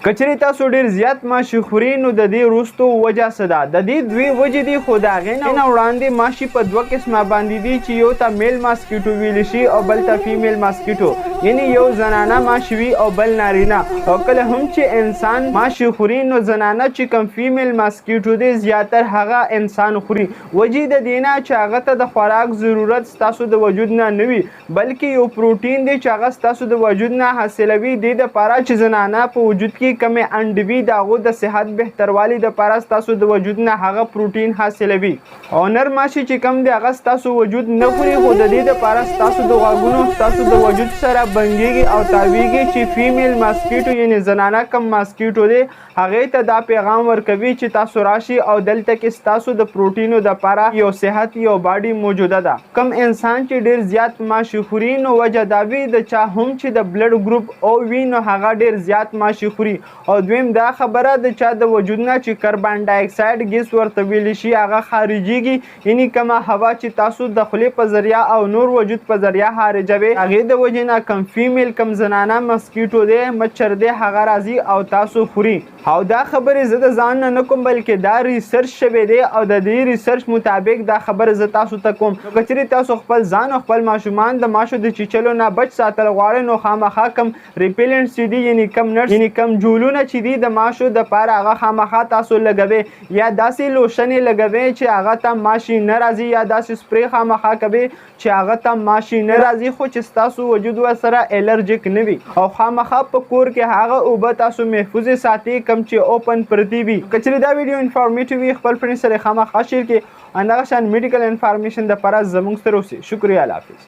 کچېرې تاسو ډېر زیات ماشي خورئ نو د دې وروستو وجه څه ده؟ د دې دوې وجې دي، خو د هغې نه وړاندې ماشي په دوه قسمه باندې دي چې یو ته میل ماسکیټو ویلی شي او بل ته فیمیل ماسکیټو، یعنې یو زنانه ماشي وي او بل نارینه. او کله هم چې انسان ماشي خوري نو زنانه چې کوم فیمیل ماسکیټو دی زیاتر هغه انسان خوري. وجې د دې نه چې هغه ته د خوراک ضرورت ستاسو د وجود نه نه وي، بلکې یو پروټین دی چې هغه ستاسو د وجود نه حاصلوي. دې دپاره چې زنانه په وجود کې کمې انډ وي، د هغو د صحت بهتروالي دپاره ستاسو د وجود نه هغه پروټین حاصلوي. او نر ماشي چې کم دی هغه ستاسو وجود نه خوري، خو د دې دپاره ستاسو د غوږونو ستاسو د وجود سره بندېږي او تاویږي چې فیمیل ماسکیټو یعنې زنانه کم ماسکیټو دی هغې ته دا پیغام ورکوي چې تاسو راشي او دلته کې ستاسو د پروټینو دپاره یو صحت یو باډي موجوده ده. کم انسان چې ډېر زیات ماشي خوري نو وجه دا وي د چا هم چې د بلډ ګروپ او وي نو هغه ډېر زیات ماشي خوري. او دویم دا خبره د چا د وجود نه چې کاربن ډای اکساید ګیس ورته ویلی شي هغه خارجیږي، یعنې کومه هوا چې تاسو د خولې په ذریعه او نور وجود په ذریعه خارجوي هغې د وجې نه کم فیمیل کم زنانه مسکیټو دی مچر دی هغه راځي او تاسو خوري. او دا خبرې زه د ځان نه کوم بلکې دا ریسرچ شوی دی او د دې ریسرچ مطابق دا خبره زه تاسو ته کوم. نو که چېرې تاسو خپل ځان او خپل ماشومان د ماشو د چیچلو نه بچ ساتل غواړئ نو خامخا کم ریپیلنټ چې دي یعنې کم نټس یعنې کم جولونه چې دي د ماشو دپاره هغه خامخا تاسو لګوئ، یا داسې لوشن یې لګوئ چې هغه ته ماشي نه راځي، یا داسې سپری خامخا کوئ چې هغه ته ماشي نه راځي خو چې ستاسو وجود ورسره الرجیک نه وي. او خامخا په کور کې هغه اوبه تاسو محفوظې ساتئ کم چې اوپن پرتې وي. که چېرې دا ویډیو انفارمیټیو وي خپل فرینډ سره خامخا شیر کړئ. همدغه شان میډیکل انفارمیشن دپاره زموږ سره اوسئ. شکریه، الله حافظ.